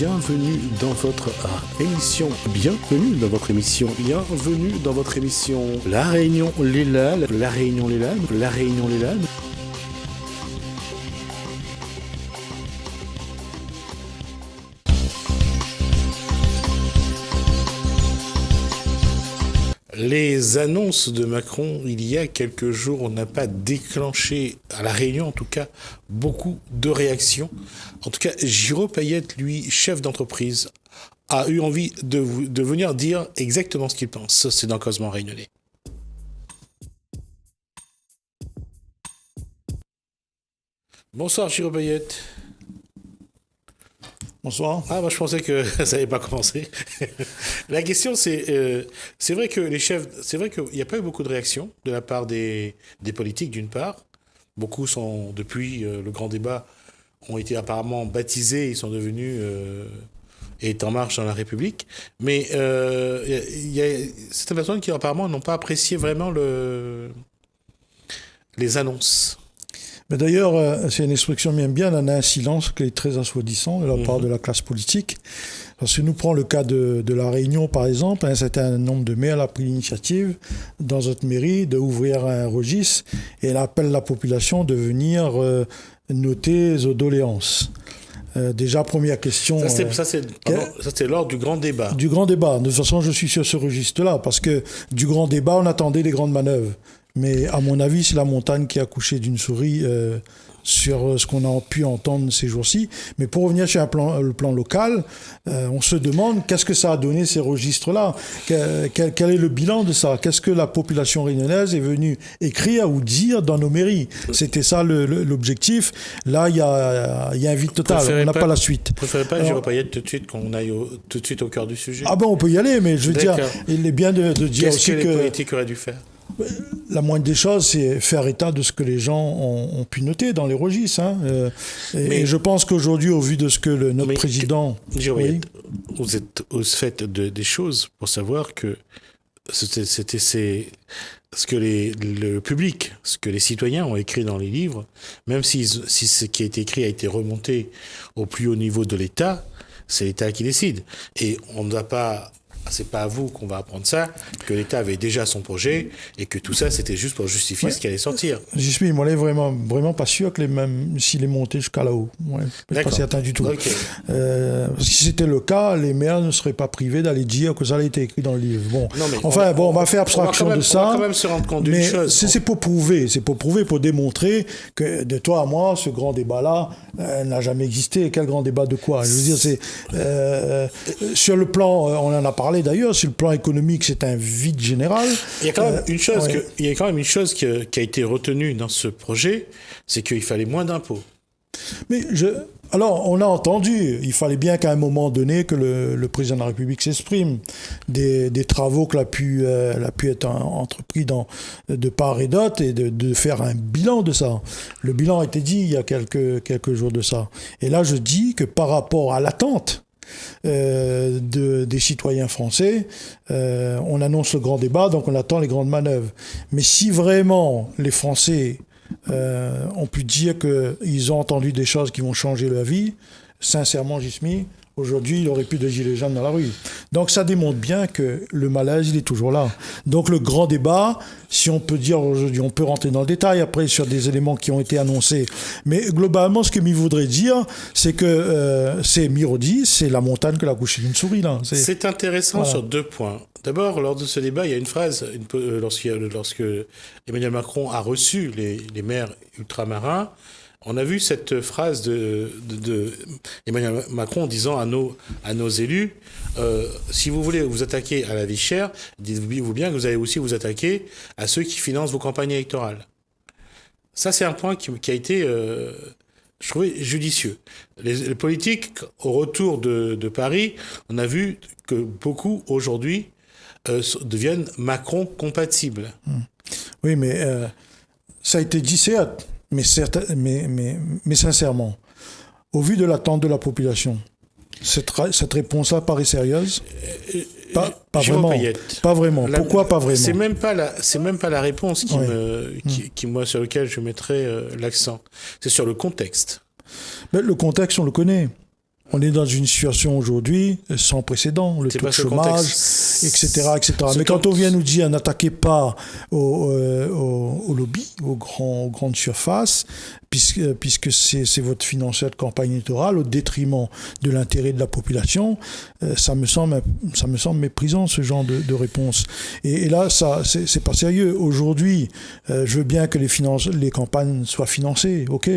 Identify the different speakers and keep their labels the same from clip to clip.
Speaker 1: bienvenue dans votre émission, bienvenue dans votre émission, bienvenue dans votre émission La Réunion Léla, La Réunion Léla, La Réunion Léla. Les annonces de Macron, il y a quelques jours, on n'a pas déclenché, à La Réunion en tout cas, beaucoup de réactions. En tout cas, Giraud Payette, lui, chef d'entreprise, a eu envie de venir dire exactement ce qu'il pense. C'est dans Causement Réunionnais. Bonsoir Giraud Payette.
Speaker 2: Bonsoir.
Speaker 1: Ah, moi je pensais que ça n'avait pas commencé. La question c'est vrai que les chefs, c'est vrai qu'il n'y a pas eu beaucoup de réactions de la part des politiques d'une part. Beaucoup sont, depuis le grand débat, ont été apparemment baptisés, ils sont devenus est en marche dans la République. Mais il y a certaines personnes qui apparemment n'ont pas apprécié vraiment les annonces.
Speaker 2: Mais d'ailleurs, c'est une expression bien, on a un silence qui est très assourdissant de la part de la classe politique. Parce que nous prenons le cas de La Réunion, par exemple, un certain nombre de maires a pris l'initiative dans notre mairie d'ouvrir un registre et elle appelle la population de venir noter les doléances. Déjà, première question...
Speaker 1: Ça, c'est lors du grand débat.
Speaker 2: Du grand débat. De toute façon, je suis sur ce registre-là, parce que du grand débat, on attendait les grandes manœuvres. Mais à mon avis, c'est la montagne qui a accouché d'une souris sur ce qu'on a pu entendre ces jours-ci. Mais pour revenir sur le plan local, on se demande qu'est-ce que ça a donné ces registres-là, quel est le bilan de ça, qu'est-ce que la population réunionnaise est venue écrire ou dire dans nos mairies. C'était ça l'objectif. Là, il y a un vide total, on n'a pas la suite.
Speaker 1: Vous ne préférez pas, Giraud Payette, tout de suite, qu'on aille tout de suite au cœur du sujet?
Speaker 2: Ah ben, on peut y aller, mais je veux dire, il est bien de dire
Speaker 1: aussi que...
Speaker 2: Qu'est-ce que
Speaker 1: les politiques auraient dû faire?
Speaker 2: La moindre des choses, c'est faire état de ce que les gens ont pu noter dans les registres. Hein. Et je pense qu'aujourd'hui, au vu de ce que notre président...
Speaker 1: Vous faites des choses pour savoir que c'était ce que le public, ce que les citoyens ont écrit dans les livres, même si ce qui a été écrit a été remonté au plus haut niveau de l'État, c'est l'État qui décide. Et on ne doit pas... C'est pas à vous qu'on va apprendre ça, que l'État avait déjà son projet et que tout ça, c'était juste pour justifier ce qui allait sortir.
Speaker 2: J'y suis, moi, là, vraiment pas sûr que même s'il est monté jusqu'à là-haut. Ouais, je suis pas certain du tout.
Speaker 1: Okay.
Speaker 2: Si c'était le cas, les maires ne seraient pas privés d'aller dire que ça a été écrit dans le livre. Bon,
Speaker 1: non, mais
Speaker 2: on va faire abstraction de ça.
Speaker 1: On va quand même se rendre compte d'une chose.
Speaker 2: C'est pour prouver, pour démontrer que de toi à moi, ce grand débat-là n'a jamais existé. Quel grand débat de quoi? Je veux dire, c'est sur le plan, on en a parlé d'ailleurs, sur le plan économique, c'est un vide général.
Speaker 1: Il y a quand même une chose qui a été retenue dans ce projet, c'est qu'il fallait moins d'impôts.
Speaker 2: Mais alors, on a entendu, il fallait bien qu'à un moment donné que le président de la République s'exprime des travaux qu'il a pu être entrepris de part et d'autre et de faire un bilan de ça. Le bilan a été dit il y a quelques jours de ça. Et là, je dis que par rapport à l'attente des citoyens français, on annonce le grand débat, donc on attend les grandes manœuvres. Mais si vraiment les Français ont pu dire qu'ils ont entendu des choses qui vont changer leur vie, sincèrement, Jismi, aujourd'hui, il n'y aurait plus de gilets jaunes dans la rue. Donc ça démontre bien que le malaise, il est toujours là. Donc le grand débat, si on peut dire aujourd'hui, on peut rentrer dans le détail après sur des éléments qui ont été annoncés. Mais globalement, ce que Mi voudrait dire, c'est que c'est Mirodi, c'est la montagne que l'a couché d'une souris. Là.
Speaker 1: C'est intéressant sur deux points. D'abord, lors de ce débat, il y a une phrase, lorsque Emmanuel Macron a reçu les maires ultramarins, on a vu cette phrase de Emmanuel Macron disant à nos élus, si vous voulez vous attaquer à la vie chère, dites-vous bien que vous allez aussi vous attaquer à ceux qui financent vos campagnes électorales. Ça, c'est un point qui a été, je trouvais, judicieux. Les politiques, au retour de Paris, on a vu que beaucoup, aujourd'hui, deviennent Macron-compatibles.
Speaker 2: Oui, mais ça a été dit, certes. Mais sincèrement, au vu de l'attente de la population, cette réponse-là paraît sérieuse? Pas vraiment. Pas vraiment. Pourquoi pas vraiment?
Speaker 1: C'est même pas la réponse qui moi, sur laquelle je mettrais l'accent. C'est sur le contexte.
Speaker 2: Mais le contexte, on le connaît. on est dans une situation aujourd'hui sans précédent, le taux de chômage, etc., etc. Mais quand on vient nous dire n'attaquez pas au lobby, aux grandes surfaces, puisque c'est votre financeur de campagne électorale au détriment de l'intérêt de la population, ça me semble méprisant ce genre de réponse. Et là, ça, c'est pas sérieux. Aujourd'hui, je veux bien que les campagnes soient financées, ok,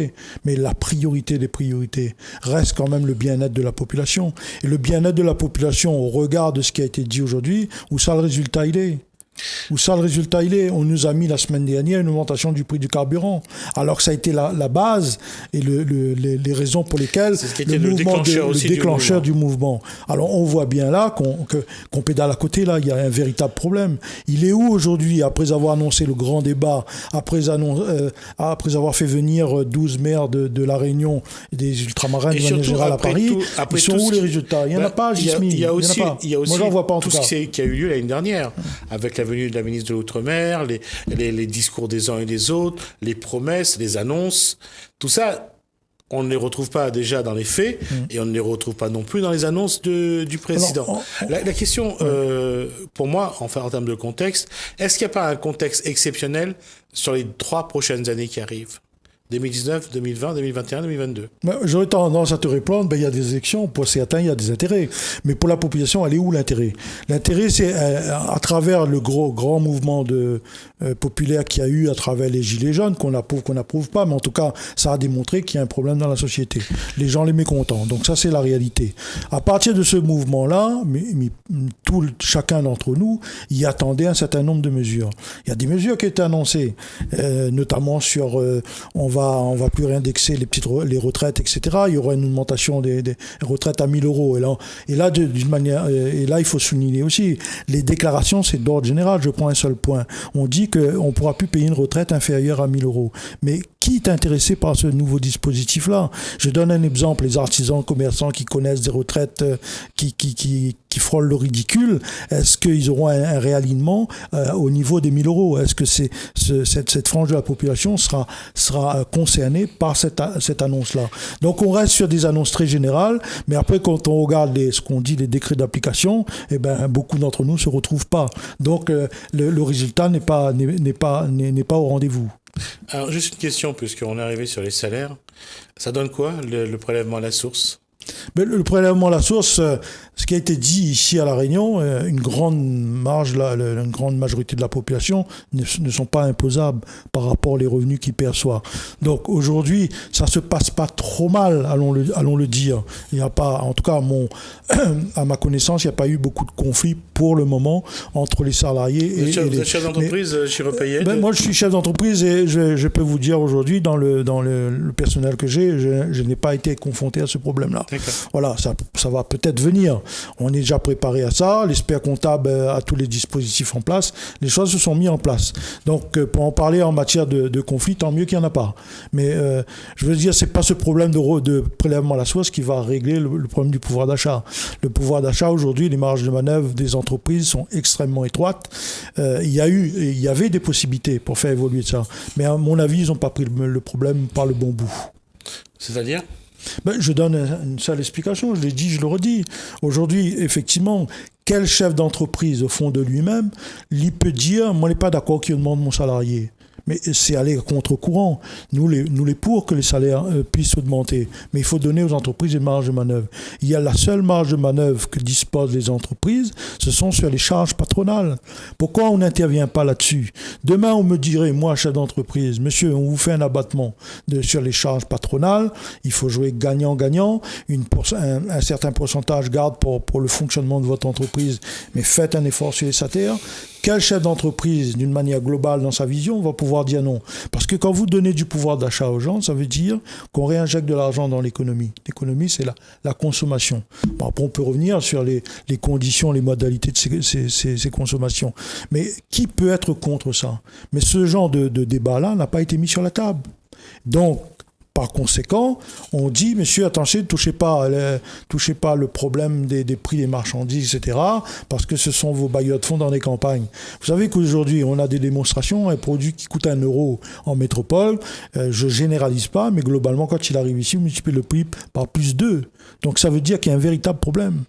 Speaker 2: mais la priorité des priorités reste quand même le bien-être de la population. Et le bien-être de la population, au regard de ce qui a été dit aujourd'hui, où ça le résultat il est? Où ça, le résultat, il est? On nous a mis la semaine dernière une augmentation du prix du carburant, alors que ça a été la base et les raisons pour lesquelles
Speaker 1: le déclencheur
Speaker 2: du mouvement. Alors, on voit bien là qu'on pédale à côté, là, il y a un véritable problème. Il est où aujourd'hui, après avoir annoncé le grand débat, après avoir fait venir 12 maires de La Réunion et des ultramarins de manière générale à Paris, ils sont où les résultats? Il n'y en a pas, Gismi.
Speaker 1: Il y a aussi
Speaker 2: moi, j'en vois pas en
Speaker 1: tout ce qui a eu lieu l'année dernière, avec la venue de la ministre de l'Outre-mer, les discours des uns et des autres, les promesses, les annonces, tout ça, on ne les retrouve pas déjà dans les faits et on ne les retrouve pas non plus dans les annonces du président. Alors, la question, pour moi, enfin en termes de contexte, est-ce qu'il n'y a pas un contexte exceptionnel sur les 3 prochaines années qui arrivent ? 2019, 2020, 2021, 2022.
Speaker 2: J'aurais tendance à te répondre, il y a des élections, pour certains, il y a des intérêts. Mais pour la population, elle est où l'intérêt? L'intérêt, c'est à travers le grand mouvement populaire qu'il y a eu à travers les Gilets jaunes, qu'on n'approuve pas, mais en tout cas, ça a démontré qu'il y a un problème dans la société. Les gens les mécontents. Donc ça, c'est la réalité. À partir de ce mouvement-là, chacun d'entre nous y attendait un certain nombre de mesures. Il y a des mesures qui étaient annoncées, notamment sur... on va plus réindexer les retraites, etc. Il y aura une augmentation des retraites à 1 000 €. Et là, d'une manière, et là, il faut souligner aussi, les déclarations, c'est d'ordre général. Je prends un seul point. On dit qu'on ne pourra plus payer une retraite inférieure à 1 000 €. Mais qui est intéressé par ce nouveau dispositif-là? Je donne un exemple. Les artisans, commerçants qui connaissent des retraites qui frôlent le ridicule, est-ce qu'ils auront un réalignement au niveau des 1 000 €? Est-ce que cette frange de la population sera concernée par cette annonce-là? Donc on reste sur des annonces très générales, mais après quand on regarde ce qu'on dit les décrets d'application, eh ben beaucoup d'entre nous se retrouvent pas. Donc le résultat n'est pas au rendez-vous.
Speaker 1: Alors juste une question, puisqu'on est arrivé sur les salaires, ça donne quoi le prélèvement à la source?
Speaker 2: Mais le prélèvement à la source, ce qui a été dit ici à La Réunion, une grande majorité de la population ne sont pas imposables par rapport aux revenus qu'ils perçoivent. Donc aujourd'hui, ça se passe pas trop mal, allons le dire. Il y a pas, en tout cas à ma connaissance, il n'y a pas eu beaucoup de conflits pour le moment entre les salariés et les...
Speaker 1: Vous êtes chef d'entreprise chez Repayet?
Speaker 2: Moi, je suis chef d'entreprise et je peux vous dire aujourd'hui, dans le personnel que j'ai, je n'ai pas été confronté à ce problème-là.
Speaker 1: D'accord.
Speaker 2: Voilà, ça va peut-être venir. On est déjà préparé à ça. L'expert comptable a tous les dispositifs en place. Les choses se sont mises en place. Donc, pour en parler en matière de conflit, tant mieux qu'il n'y en a pas. Mais je veux dire, c'est pas ce problème de prélèvement à la source qui va régler le problème du pouvoir d'achat. Le pouvoir d'achat, aujourd'hui, les marges de manœuvre des entreprises sont extrêmement étroites. Il y avait des possibilités pour faire évoluer ça. Mais à mon avis, ils n'ont pas pris le problème par le bon bout.
Speaker 1: C'est-à-dire ?
Speaker 2: Je donne une seule explication, je l'ai dit, je le redis. Aujourd'hui, effectivement, quel chef d'entreprise, au fond de lui-même, il peut dire « moi, je n'ai pas d'accord qu'il demande mon salarié ». Mais c'est aller contre-courant. Nous les pour que les salaires puissent augmenter. Mais il faut donner aux entreprises une marge de manœuvre. Il y a la seule marge de manœuvre que disposent les entreprises, ce sont sur les charges patronales. Pourquoi on n'intervient pas là-dessus? Demain, on me dirait, moi, chef d'entreprise, monsieur, on vous fait un abattement sur les charges patronales, il faut jouer gagnant-gagnant, un certain pourcentage garde pour le fonctionnement de votre entreprise, mais faites un effort sur les salaires. Quel chef d'entreprise, d'une manière globale dans sa vision, va pouvoir dire non? Parce que quand vous donnez du pouvoir d'achat aux gens, ça veut dire qu'on réinjecte de l'argent dans l'économie. L'économie, c'est la consommation. Bon, après, on peut revenir sur les conditions, les modalités de ces consommations. Mais qui peut être contre ça? Mais ce genre de débat-là n'a pas été mis sur la table. Donc, par conséquent, on dit, monsieur, attention, ne touchez pas le problème des prix des marchandises, etc., parce que ce sont vos bailleurs de fonds dans les campagnes. Vous savez qu'aujourd'hui, on a des démonstrations, un produit qui coûte 1 € en métropole, je généralise pas, mais globalement, quand il arrive ici, on multiplie le prix par plus 2. Donc ça veut dire qu'il y a un véritable problème.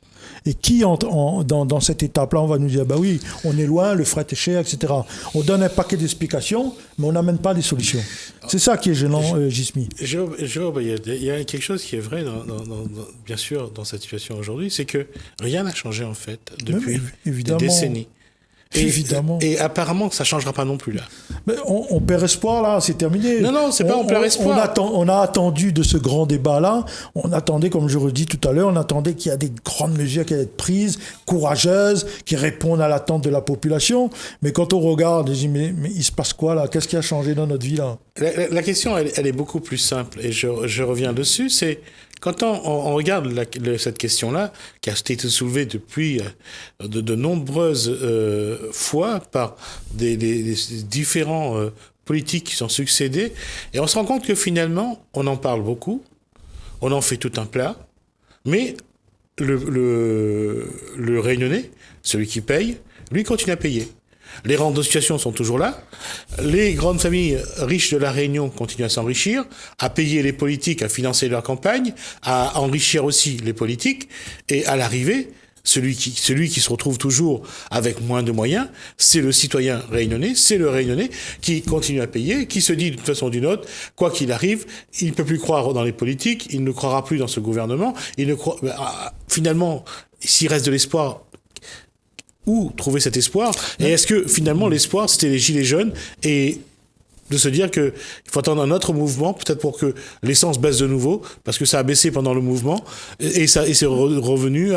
Speaker 2: Et qui, dans cette étape-là, on va nous dire, bah oui, on est loin, le fret est cher, etc. On donne un paquet d'explications, mais on n'amène pas des solutions. C'est ça qui est gênant, Gismi.
Speaker 1: Il y a quelque chose qui est vrai, bien sûr, dans cette situation aujourd'hui, c'est que rien n'a changé, en fait, depuis des décennies.
Speaker 2: Évidemment.
Speaker 1: Et apparemment, ça ne changera pas non plus, là.
Speaker 2: Mais on perd espoir, là, c'est terminé.
Speaker 1: Non, c'est pas on perd espoir.
Speaker 2: On a attendu de ce grand débat-là, on attendait, comme je redis tout à l'heure, on attendait qu'il y ait des grandes mesures qui allaient être prises, courageuses, qui répondent à l'attente de la population. Mais quand on regarde, on dit, mais il se passe quoi, là? Qu'est-ce qui a changé dans notre vie, là?
Speaker 1: La question, elle est beaucoup plus simple, et je reviens dessus, c'est... Quand on regarde cette question-là, qui a été soulevée depuis de nombreuses fois par des différents politiques qui sont succédés, et on se rend compte que finalement, on en parle beaucoup, on en fait tout un plat, mais le Réunionnais, celui qui paye, lui continue à payer. Les rentes de situation sont toujours là. Les grandes familles riches de la Réunion continuent à s'enrichir, à payer les politiques, à financer leur campagne, à enrichir aussi les politiques. Et à l'arrivée, celui qui se retrouve toujours avec moins de moyens, c'est le citoyen réunionnais, c'est le Réunionnais qui continue à payer, qui se dit d'une façon ou d'une autre, quoi qu'il arrive, il ne peut plus croire dans les politiques, il ne croira plus dans ce gouvernement, finalement, s'il reste de l'espoir, où trouver cet espoir? Et est-ce que finalement l'espoir c'était les gilets jaunes et de se dire qu'il faut attendre un autre mouvement peut-être pour que l'essence baisse de nouveau parce que ça a baissé pendant le mouvement et c'est revenu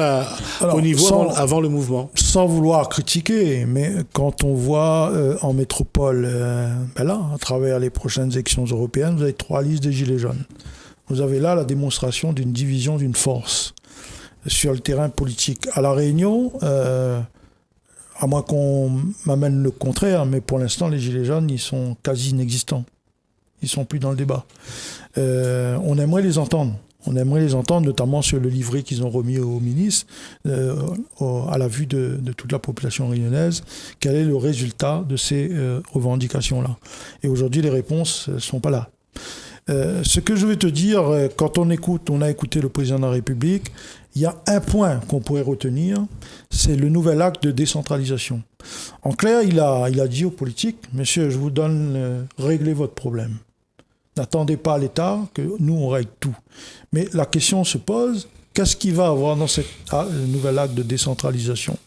Speaker 1: au niveau avant le mouvement.
Speaker 2: Sans vouloir critiquer, mais quand on voit en métropole, là, à travers les prochaines élections européennes, vous avez 3 listes des gilets jaunes. Vous avez là la démonstration d'une division d'une force sur le terrain politique. À La Réunion, à moins qu'on m'amène le contraire, mais pour l'instant, les gilets jaunes, ils sont quasi inexistants. Ils sont plus dans le débat. On aimerait les entendre. On aimerait les entendre, notamment sur le livret qu'ils ont remis au ministre, à la vue de toute la population réunionnaise. Quel est le résultat de ces revendications-là? Et aujourd'hui, les réponses ne sont pas là. Ce que je veux te dire, quand on a écouté le président de la République, il y a un point qu'on pourrait retenir, c'est le nouvel acte de décentralisation. En clair, il a dit aux politiques, messieurs, je vous donne, réglez votre problème. N'attendez pas à l'État, que nous, on règle tout. Mais la question se pose, qu'est-ce qu'il va avoir dans ce nouvel acte de décentralisation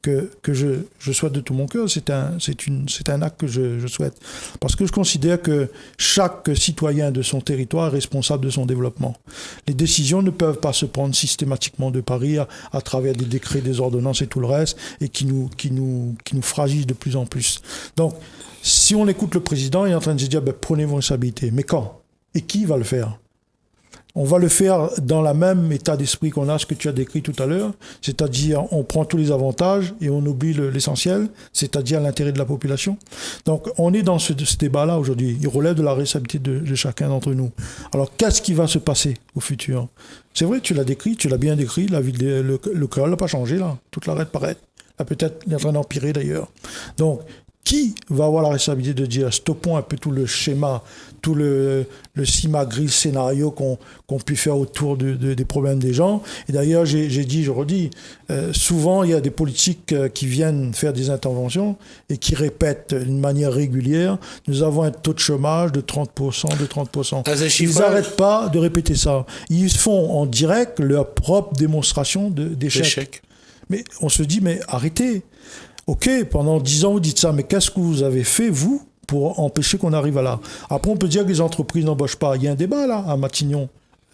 Speaker 2: que je souhaite de tout mon cœur, c'est un acte que je souhaite. Parce que je considère que chaque citoyen de son territoire est responsable de son développement. Les décisions ne peuvent pas se prendre systématiquement de Paris à travers des décrets, des ordonnances et tout le reste, et qui nous fragilisent de plus en plus. Donc, si on écoute le président, il est en train de se dire, prenez vos responsabilités. Mais quand? Et qui va le faire? On va le faire dans le même état d'esprit qu'on a, ce que tu as décrit tout à l'heure, c'est-à-dire on prend tous les avantages et on oublie l'essentiel, c'est-à-dire l'intérêt de la population. Donc on est dans ce débat-là aujourd'hui. Il relève de la responsabilité de chacun d'entre nous. Alors qu'est-ce qui va se passer au futur? C'est vrai, tu l'as bien décrit, le créole n'a pas changé là, toute la règle paraît. Là peut-être il est en train d'empirer d'ailleurs. Donc qui va avoir la responsabilité de dire stoppons un peu tout le schéma, tout le simagrille scénario qu'on peut faire autour des problèmes des gens. Et d'ailleurs, je redis, souvent il y a des politiques qui viennent faire des interventions et qui répètent d'une manière régulière, nous avons un taux de chômage de 30%. Ils n'arrêtent pas de répéter ça. Ils font en direct leur propre démonstration d'échec. Mais on se dit, mais arrêtez. Ok, pendant 10 ans, vous dites ça, mais qu'est-ce que vous avez fait, vous, pour empêcher qu'on arrive à là? Après, on peut dire que les entreprises n'embauchent pas. Il y a un débat, là, à Matignon.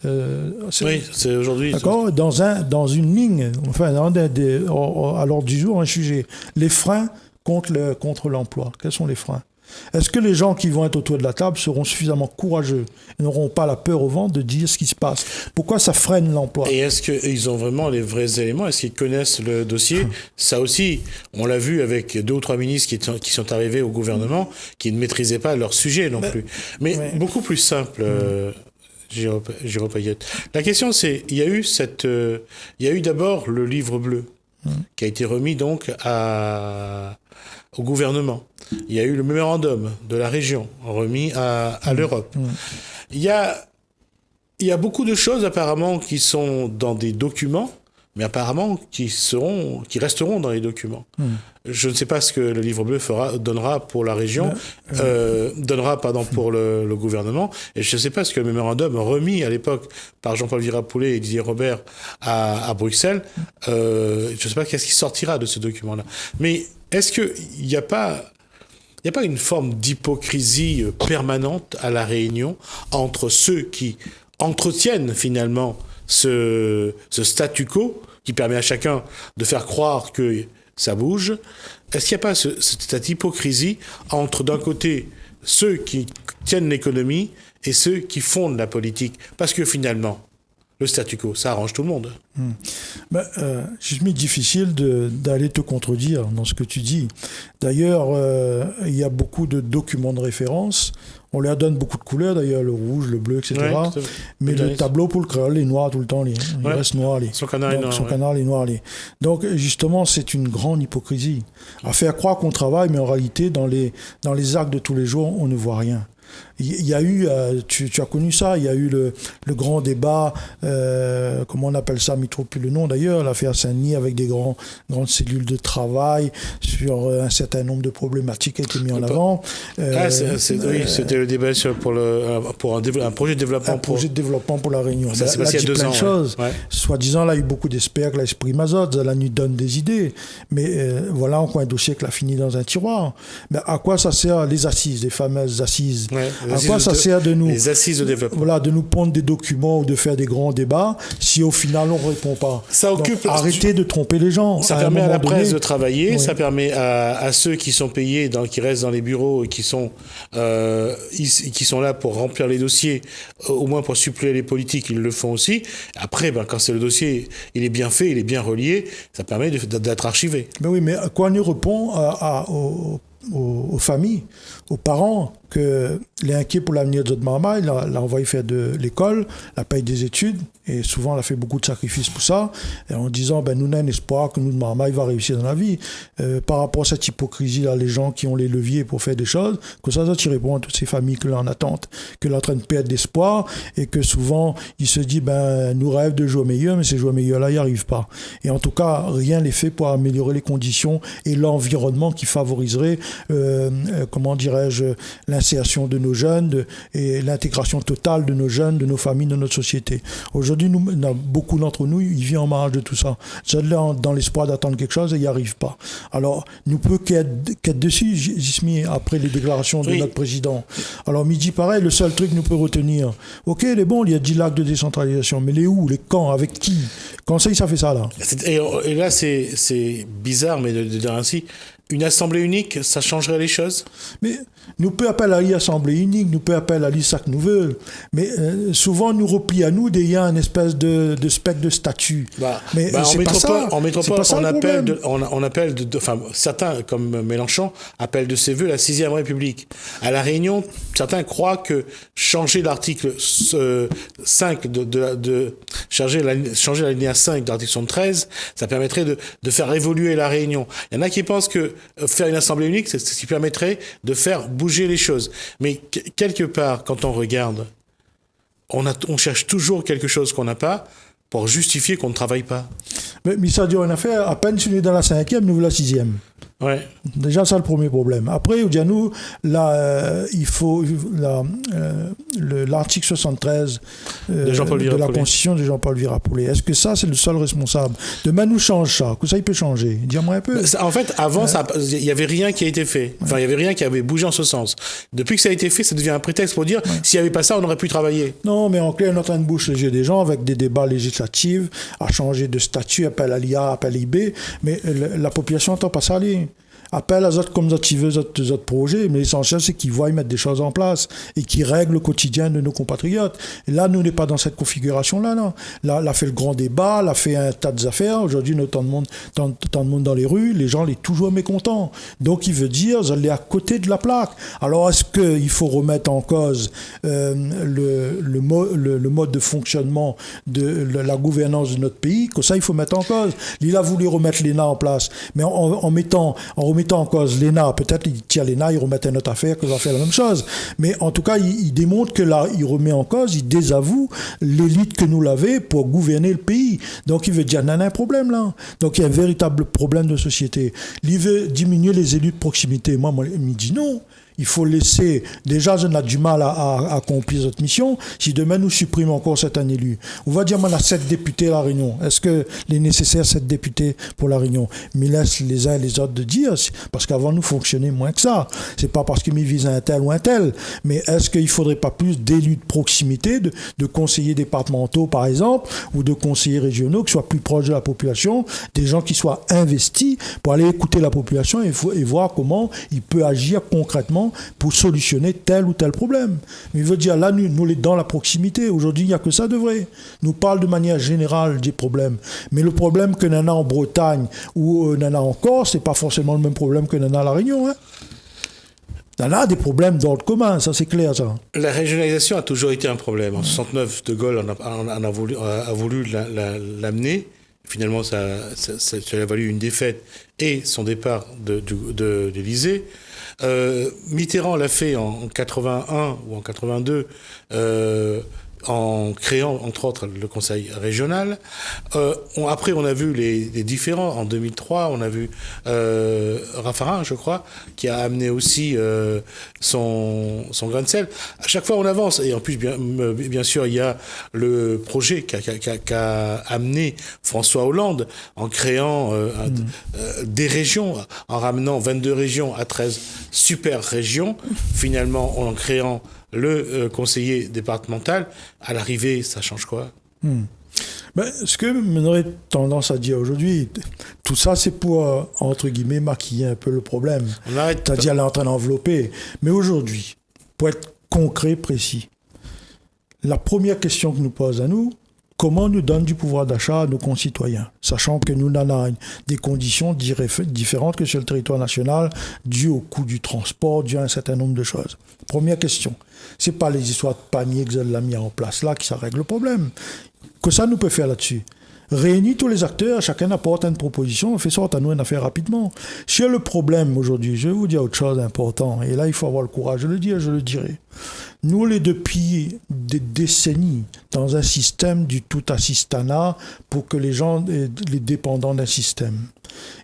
Speaker 1: Oui, c'est aujourd'hui.
Speaker 2: D'accord, dans une ligne, enfin, à l'ordre du jour, un sujet. Les freins contre l'emploi. Quels sont les freins? Est-ce que les gens qui vont être autour de la table seront suffisamment courageux et n'auront pas la peur au ventre de dire ce qui se passe? Pourquoi ça freine l'emploi?
Speaker 1: Et est-ce qu'ils ont vraiment les vrais éléments? Est-ce qu'ils connaissent le dossier? Ça aussi, on l'a vu avec 2 ou 3 ministres qui sont arrivés au gouvernement, qui ne maîtrisaient pas leur sujet non plus. Mais beaucoup plus simple, Jérôme Payette. La question, c'est, il y a eu d'abord le livre bleu, qui a été remis donc au gouvernement. Il y a eu le mémorandum de la région remis à l'Europe. Il y a Il y a beaucoup de choses apparemment qui sont dans des documents, mais apparemment qui resteront dans les documents. Je ne sais pas ce que le livre bleu donnera pour la région, pour le gouvernement, et je ne sais pas ce que le mémorandum remis à l'époque par Jean-Paul Virapoulet et Didier Robert à Bruxelles, je ne sais pas qu'est-ce qui sortira de ce document-là. Mais est-ce qu'il n'y a pas une forme d'hypocrisie permanente à La Réunion entre ceux qui entretiennent finalement ce statu quo qui permet à chacun de faire croire que ça bouge? Est-ce qu'il n'y a pas cette hypocrisie entre, d'un côté, ceux qui tiennent l'économie et ceux qui fondent la politique? Parce que finalement, le statu quo, ça arrange tout le monde.
Speaker 2: C'est difficile d'aller te contredire dans ce que tu dis. D'ailleurs, il y a beaucoup de documents de référence. On leur donne beaucoup de couleurs, d'ailleurs, le rouge, le bleu, etc. Ouais, mais le tableau pour le créole est noir tout le temps. Il reste noir.
Speaker 1: Son canard
Speaker 2: est noir. Donc, justement, c'est une grande hypocrisie. À faire croire qu'on travaille, mais en réalité, dans les actes de tous les jours, on ne voit rien. Il y a eu, tu as connu ça, il y a eu le grand débat, comment on appelle ça, mais trop plus le nom d'ailleurs, l'affaire Saint-Denis avec des grandes cellules de travail sur un certain nombre de problématiques qui a été mis en avant.
Speaker 1: C'était le débat pour un projet de développement.
Speaker 2: Un projet de développement pour la Réunion.
Speaker 1: Ça s'est passé il y a 2 ans.
Speaker 2: Choses. Ouais. Soi-disant, là, il y a eu beaucoup d'experts que l'esprit Mazotte, là, nous donne des idées. Mais voilà encore un dossier qui a fini dans un tiroir. Mais à quoi ça sert les assises, les fameuses assises? À quoi ça sert de nous,
Speaker 1: les assises de développement.
Speaker 2: Voilà, de nous pondre des documents ou de faire des grands débats si au final on ne répond pas?
Speaker 1: Ça occupe.
Speaker 2: Donc, arrêtez de tromper les gens.
Speaker 1: Ça permet à la presse de travailler, ça permet à ceux qui sont payés, qui restent dans les bureaux et qui sont là pour remplir les dossiers, au moins pour suppléer les politiques, ils le font aussi. Après, quand c'est le dossier, il est bien fait, il est bien relié, ça permet d'être archivé.
Speaker 2: Mais oui, mais quoi on répond aux familles, aux parents, que les inquiets pour l'avenir de notre maman, il l'a envoyé faire de l'école, la paye des études, et souvent, elle a fait beaucoup de sacrifices pour ça, et en disant, nous avons un espoir que notre maman va réussir dans la vie. Par rapport à cette hypocrisie-là, les gens qui ont les leviers pour faire des choses, que ça tu réponds à toutes ces familles que l'on en attente, que l'on est en train de perdre d'espoir, et que souvent, il se dit, nous rêvons de jours meilleurs, mais ces jours meilleurs-là, ils n'y arrivent pas. Et en tout cas, rien n'est fait pour améliorer les conditions et l'environnement qui favoriserait, l'insertion de nos jeunes et l'intégration totale de nos jeunes, de nos familles, de notre société. Aujourd'hui, beaucoup d'entre nous, ils vivent en marge de tout ça. Ceux-là, dans l'espoir d'attendre quelque chose, et ils n'y arrivent pas. Alors, nous peut qu'être dessus, Jismi, après les déclarations de notre président. Alors, midi, pareil, le seul truc que nous peut retenir, ok, il est bon, il y a 10 lacs de décentralisation, mais les où, les quand, avec qui? Conseil, ça fait ça, là.
Speaker 1: Et là, c'est bizarre, mais de dire ainsi, une assemblée unique, ça changerait les choses? Mais
Speaker 2: nous peut appeler à l'assemblée unique, nous peut appeler à ça que nous voulons, mais souvent nous replions à nous derrière une espèce de spectre de statut.
Speaker 1: En métropole, on appelle certains, comme Mélenchon, appellent de ses voeux la 6e République. À La Réunion, certains croient que changer l'article 5 changer l'alinéa 5 de l'article 73, ça permettrait de faire évoluer La Réunion. Il y en a qui pensent que faire une assemblée unique, c'est ce qui permettrait de faire bouger les choses. Mais quelque part, quand on regarde, on cherche toujours quelque chose qu'on n'a pas pour justifier qu'on ne travaille pas.
Speaker 2: Mais ça dure une affaire, à peine si on est dans la 5e, nous la 6e.
Speaker 1: Ouais.
Speaker 2: Déjà, ça le premier problème. Après, nous, là, il faut l'article 73 de la Constitution de Jean-Paul Virapoulet. Est-ce que ça, c'est le seul responsable? Demain, nous change ça. Que ça, il peut changer. Dis-moi un peu.
Speaker 1: En fait, avant, il n'y avait rien qui a été fait. Enfin, il n'y avait rien qui avait bougé en ce sens. Depuis que ça a été fait, ça devient un prétexte pour dire s'il n'y avait pas ça, on aurait pu travailler.
Speaker 2: Non, mais en clair, on est en train de boucher les yeux des gens avec des débats législatifs, à changer de statut, appel à l'IA, appel à l'IB. Mais la population n'entend pas ça aller. Appelle à eux comme tu veux autres projets, mais l'essentiel, c'est qu'ils voient mettre des choses en place et qu'ils règlent le quotidien de nos compatriotes. Et là, nous, on n'est pas dans cette configuration-là. Non. Là, on a fait le grand débat, on a fait un tas d'affaires. Aujourd'hui, nous, tant de monde dans les rues, les gens sont toujours mécontents. Donc, il veut dire, vous allez à côté de la plaque. Alors, est-ce qu'il faut remettre en cause le mode de fonctionnement de la gouvernance de notre pays? Que ça, il faut mettre en cause. Il a voulu remettre l'ENA en place, mais en remettant remettant en cause l'ENA, peut-être il tire l'ENA, il remet une autre affaire, que va faire la même chose. Mais en tout cas, il démontre que là, il remet en cause, il désavoue l'élite que nous l'avait pour gouverner le pays. Donc il veut dire, il y a un problème là. Donc il y a un véritable problème de société. Il veut diminuer les élus de proximité. Moi, il me dit non. Il faut laisser... Déjà, on a du mal à accomplir cette mission. Si demain, nous supprimons encore certains élus, on va dire, on a 7 députés à La Réunion. Est-ce qu'il est nécessaire 7 députés pour La Réunion? Mais laisse les uns et les autres de dire, parce qu'avant, nous fonctionnait moins que ça. C'est pas parce qu'ils visent un tel ou un tel. Mais est-ce qu'il ne faudrait pas plus d'élus de proximité, de conseillers départementaux, par exemple, ou de conseillers régionaux qui soient plus proches de la population, des gens qui soient investis pour aller écouter la population et voir comment il peut agir concrètement pour solutionner tel ou tel problème. Mais il veut dire, là, nous les dans la proximité. Aujourd'hui, il n'y a que ça de vrai. Nous parle de manière générale des problèmes. Mais le problème que Nana en Bretagne ou Nana en Corse, c'est pas forcément le même problème que Nana à La Réunion. Hein. Nana a des problèmes d'ordre commun, ça c'est clair, ça.
Speaker 1: La régionalisation a toujours été un problème. En 69, De Gaulle a voulu l'amener. Finalement, ça a valu une défaite et son départ de l'Élysée. Mitterrand l'a fait en 81 ou en 82 en créant entre autres le Conseil régional. Après on a vu les différents. En 2003 on a vu Raffarin, je crois, qui a amené aussi son grain de sel. À chaque fois on avance, et en plus bien sûr il y a le projet qu'a amené François Hollande en créant des régions, en ramenant 22 régions à 13 super régions, finalement en créant le conseiller départemental. À l'arrivée, ça change quoi?
Speaker 2: Ben, ce que on aurait tendance à dire aujourd'hui, tout ça c'est pour, entre guillemets, maquiller un peu le problème. C'est-à-dire, elle est en train d'envelopper. Mais aujourd'hui, pour être concret, précis, la première question que nous pose à nous, comment on nous donne du pouvoir d'achat à nos concitoyens, sachant que nous avons des conditions différentes que sur le territoire national, dues au coût du transport, dues à un certain nombre de choses. Première question. Ce n'est pas les histoires de panier que vous avez mis en place là qui ça règle le problème. Que ça nous peut faire là-dessus? Réunir tous les acteurs, chacun apporte une proposition, on fait sortir à nous une affaire rapidement. Sur le problème aujourd'hui, je vais vous dire autre chose d'important, et là il faut avoir le courage de le dire, je le dirai. Nous, depuis des décennies, dans un système du tout assistanat pour que les gens, les dépendants d'un système.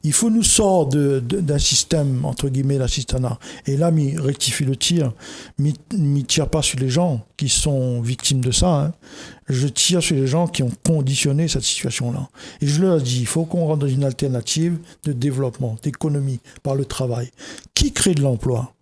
Speaker 2: Il faut nous sortir d'un système, entre guillemets, d'assistanat. Et là, rectifie le tir. Je tire pas sur les gens qui sont victimes de ça. Hein. Je tire sur les gens qui ont conditionné cette situation-là. Et je leur dis, il faut qu'on rentre dans une alternative de développement, d'économie, par le travail. Qui crée de l'emploi?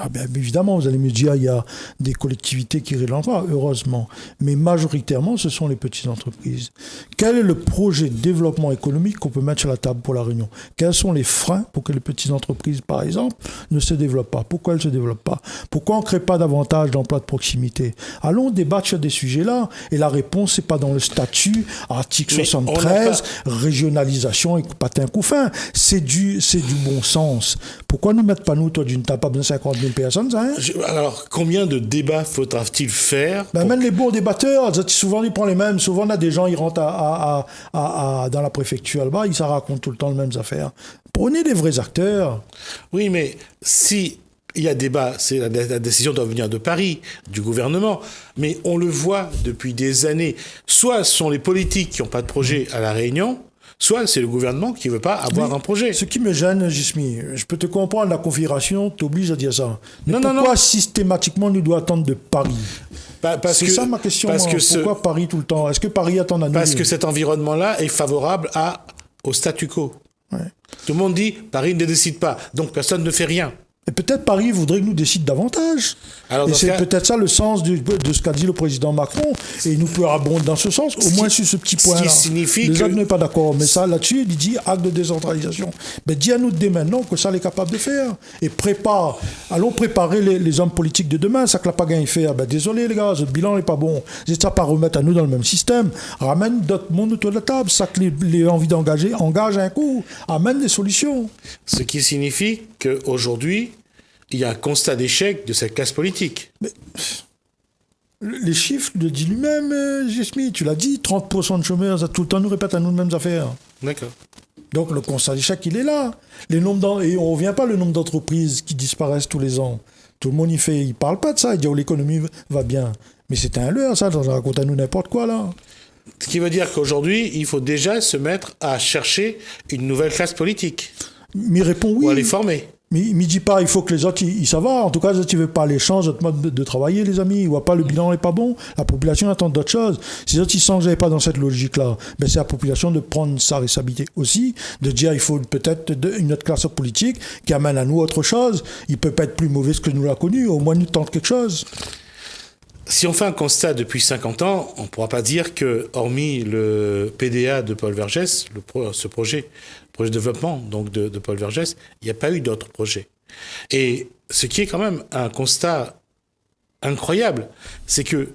Speaker 2: Ah bien, évidemment, vous allez me dire, il y a des collectivités qui créent de l'emploi, heureusement. Mais majoritairement, ce sont les petites entreprises. Quel est le projet de développement économique qu'on peut mettre sur la table pour La Réunion? Quels sont les freins pour que les petites entreprises, par exemple, ne se développent pas? Pourquoi elles ne se développent pas? Pourquoi on ne crée pas davantage d'emplois de proximité? Allons débattre sur des sujets-là. Et la réponse, ce n'est pas dans le statut, article 73, régionalisation et patin couffin. C'est du bon sens. Pourquoi ne mettre pas nous, toi, d'une table de 50 000 personnes, ça, hein?
Speaker 1: Alors, combien de débats faudra-t-il faire
Speaker 2: Même les bons débatteurs, souvent ils prennent les mêmes. Souvent, on a des gens, ils rentrent dans la préfecture là-bas, ils se racontent tout le temps les mêmes affaires. Prenez des vrais acteurs.
Speaker 1: Oui, mais si il y a débat, la décision doit venir de Paris, du gouvernement. Mais on le voit depuis des années. Soit ce sont les politiques qui n'ont pas de projet à La Réunion, soit c'est le gouvernement qui ne veut pas avoir un projet.
Speaker 2: Ce qui me gêne, Jismi, je peux te comprendre, la configuration t'oblige à dire ça. Mais pourquoi systématiquement nous doit attendre de Paris? C'est ça ma question. Pourquoi Paris tout le temps? Est-ce que Paris attend à nous?
Speaker 1: Parce que cet environnement-là est favorable au statu quo. Ouais. Tout le monde dit Paris ne décide pas, donc personne ne fait rien.
Speaker 2: Et peut-être Paris voudrait que nous décide davantage. Et c'est peut-être ça le sens de ce qu'a dit le président Macron. Et il nous peut abonder dans ce sens, au moins sur ce petit point-là.
Speaker 1: Ce qui signifie
Speaker 2: les autres n'est pas d'accord. Mais ça, là-dessus, il dit acte de décentralisation. Mais dis à nous dès maintenant que ça, il est capable de faire. Et allons préparer les hommes politiques de demain. Ça que l'a pas gagné faire. Désolé les gars, ce bilan n'est pas bon. C'est ça pas remettre à nous dans le même système. Ramène d'autres mondes autour de la table. Ça que les envies d'engager, engage un coup. Amène des solutions.
Speaker 1: Ce qui signifie qu'aujourd'hui, il y a un constat d'échec de cette classe politique.
Speaker 2: Mais les chiffres le disent lui-même, Jesmi. Tu l'as dit, 30% de chômeurs, ça tout le temps nous répète à nous les mêmes affaires.
Speaker 1: D'accord.
Speaker 2: Donc le constat d'échec, il est là. Et on ne revient pas le nombre d'entreprises qui disparaissent tous les ans. Tout le monde il parle pas de ça, il dit l'économie va bien. Mais c'est un leurre, ça, on raconte à nous n'importe quoi là.
Speaker 1: Ce qui veut dire qu'aujourd'hui, il faut déjà se mettre à chercher une nouvelle classe politique.
Speaker 2: Mais il répond oui.
Speaker 1: Ou à les former.
Speaker 2: Mais il ne dit pas, il faut que les autres, ça va. En tout cas, tu ne veux pas l'échange, notre mode de travailler, les amis. Il voit pas, le bilan n'est pas bon. La population attend d'autres choses. Si les autres, ils sentent que je pas dans cette logique-là, ben c'est à la population de prendre sa responsabilité aussi, de dire, il faut peut-être une autre classe politique qui amène à nous autre chose. Il peut pas être plus mauvais que nous l'a connu. Au moins, nous tente quelque chose.
Speaker 1: Si on fait un constat depuis 50 ans, on ne pourra pas dire que, hormis le PDA de Paul Vergès, ce projet de développement donc de Paul Vergès, il n'y a pas eu d'autres projets. Et ce qui est quand même un constat incroyable, c'est que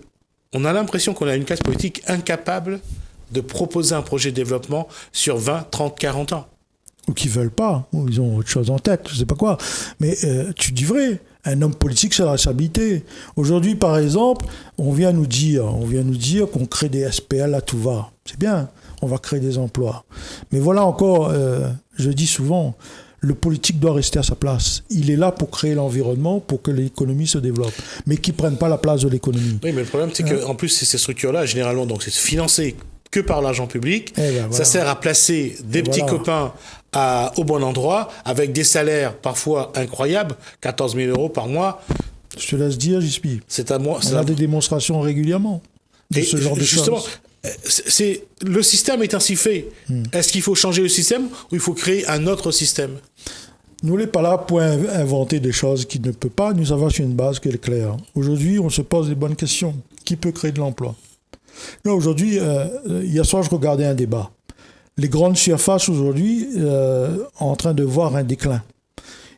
Speaker 1: on a l'impression qu'on a une classe politique incapable de proposer un projet de développement sur 20, 30, 40 ans.
Speaker 2: Ou qui ne veulent pas, ou ils ont autre chose en tête, je ne sais pas quoi. Mais tu dis vrai. Un homme politique, c'est la responsabilité. Aujourd'hui, par exemple, on vient nous dire qu'on crée des SPL à tout va. C'est bien, on va créer des emplois. Mais voilà encore, je dis souvent, le politique doit rester à sa place. Il est là pour créer l'environnement, pour que l'économie se développe, mais qu'il ne prenne pas la place de l'économie.
Speaker 1: Oui, mais le problème, c'est qu'en plus, ces structures-là, généralement, donc, c'est financé que par l'argent public. Ça sert à placer des petits copains au bon endroit, avec des salaires parfois incroyables, 14 000 € par mois.
Speaker 2: Je te laisse dire, JSP.
Speaker 1: On
Speaker 2: a des démonstrations régulièrement de ce genre de choses.
Speaker 1: Le système est ainsi fait. Est-ce qu'il faut changer le système ou il faut créer un autre système?
Speaker 2: Nous n'est pas là pour inventer des choses qui ne peut pas. Nous avons sur une base qui est claire. Aujourd'hui, on se pose les bonnes questions. Qui peut créer de l'emploi? Là, aujourd'hui, hier soir, je regardais un débat. Les grandes surfaces, aujourd'hui, sont en train de voir un déclin.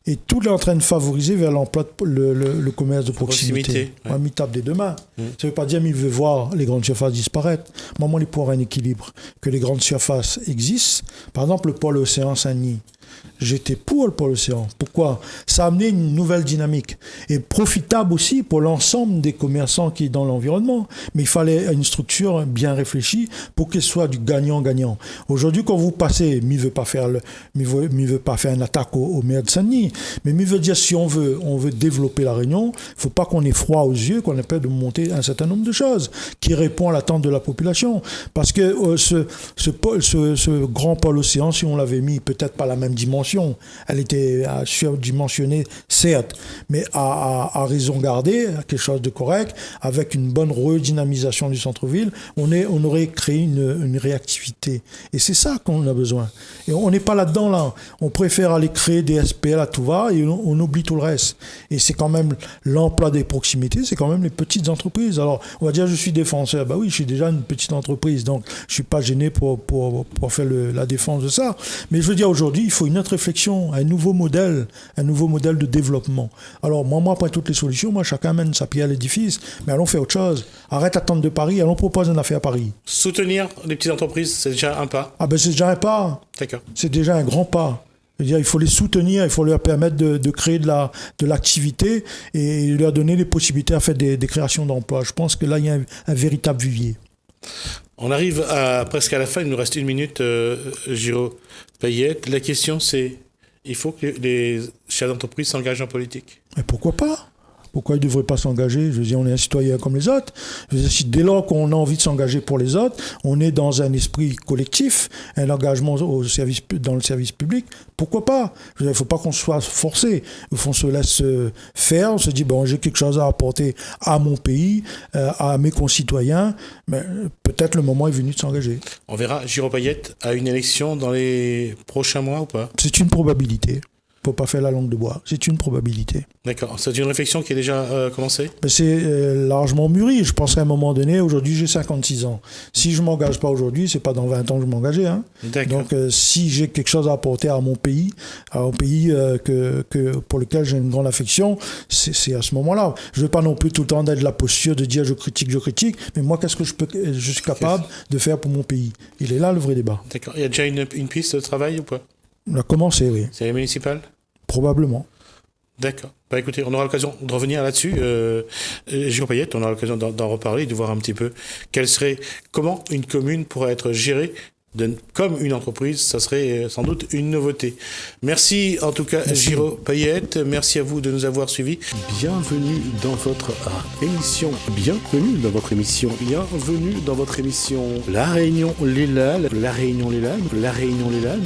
Speaker 2: Et tout est en train de favoriser vers l'emploi, le commerce de proximité. On mis tape des deux mains. Ça ne veut pas dire qu'il veut voir les grandes surfaces disparaître. Moi, il est pour un équilibre. Que les grandes surfaces existent. Par exemple, le pôle Océan Saint-Denis. J'étais pour le pôle Océan. Pourquoi? Ça a amené une nouvelle dynamique. Et profitable aussi pour l'ensemble des commerçants qui est dans l'environnement. Mais il fallait une structure bien réfléchie pour qu'elle soit du gagnant-gagnant. Aujourd'hui, quand vous passez, il ne veut pas faire une attaque au maire de Saint-Denis. Mais il veut dire, si on veut développer la Réunion, il ne faut pas qu'on ait froid aux yeux, qu'on ait peur de monter un certain nombre de choses qui répondent à l'attente de la population. Parce que ce grand pôle Océan, si on l'avait mis peut-être pas la même dimension, elle était surdimensionnée, certes, mais à raison gardée, quelque chose de correct, avec une bonne redynamisation du centre-ville, on aurait créé une réactivité. Et c'est ça qu'on a besoin. Et on n'est pas là-dedans, là. On préfère aller créer des SPL à tout va et on oublie tout le reste. Et c'est quand même l'emploi des proximités, c'est quand même les petites entreprises. Alors, on va dire, je suis défenseur. Bah oui, je suis déjà une petite entreprise, donc je suis pas gêné pour faire la défense de ça. Mais je veux dire, aujourd'hui, il faut une autre réflexion, un nouveau modèle de développement. Alors, moi, après toutes les solutions, chacun mène sa pierre à l'édifice, mais allons faire autre chose. Arrête d'attendre de Paris, allons proposer une affaire à Paris.
Speaker 1: Soutenir les petites entreprises, c'est déjà un pas.
Speaker 2: Ah ben, c'est déjà un pas.
Speaker 1: D'accord.
Speaker 2: C'est déjà un grand pas. C'est-à-dire, il faut les soutenir, il faut leur permettre de créer de l'activité et leur donner les possibilités à faire des créations d'emplois. Je pense que là, il y a un véritable vivier.
Speaker 1: On arrive presque à la fin, il nous reste 1 minute, Giro Payette. La question, c'est, il faut que les chefs d'entreprise s'engagent en politique.
Speaker 2: Mais pourquoi pas? Pourquoi ils ne devraient pas s'engager? Je veux dire, on est un citoyen comme les autres. Je veux dire, si dès lors qu'on a envie de s'engager pour les autres, on est dans un esprit collectif, un engagement dans le service public, pourquoi pas? Je veux dire, il ne faut pas qu'on soit forcé. Il faut qu'on se laisse faire. On se dit, bon, j'ai quelque chose à apporter à mon pays, à mes concitoyens. Mais peut-être le moment est venu de s'engager.
Speaker 1: On verra Giro Payette à une élection dans les prochains mois ou pas?
Speaker 2: C'est une probabilité. Il ne faut pas faire la langue de bois. C'est une probabilité.
Speaker 1: D'accord. C'est une réflexion qui est déjà commencée?
Speaker 2: C'est largement mûri. Je pense qu'à un moment donné, aujourd'hui, j'ai 56 ans. Si je ne m'engage pas aujourd'hui, ce n'est pas dans 20 ans que je vais m'engager. Hein. Donc, si j'ai quelque chose à apporter à mon pays pour lequel j'ai une grande affection, c'est à ce moment-là. Je ne veux pas non plus tout le temps être de la posture de dire je critique, mais moi, qu'est-ce que je suis capable de faire pour mon pays? Il est là le vrai débat.
Speaker 1: D'accord. Il y a déjà une piste de travail ou pas?
Speaker 2: On a commencé, oui.
Speaker 1: C'est les municipales?
Speaker 2: Probablement.
Speaker 1: D'accord. Bah écoutez, on aura l'occasion de revenir là-dessus. Giro Payette, on aura l'occasion d'en reparler, de voir un petit peu comment une commune pourrait être gérée comme une entreprise, ça serait sans doute une nouveauté. Merci en tout cas, Giro Payette. Merci à vous de nous avoir suivis. Bienvenue dans votre émission. Bienvenue dans votre émission. Bienvenue dans votre émission. La Réunion Lélane. La Réunion Lélane. La Réunion Lélane.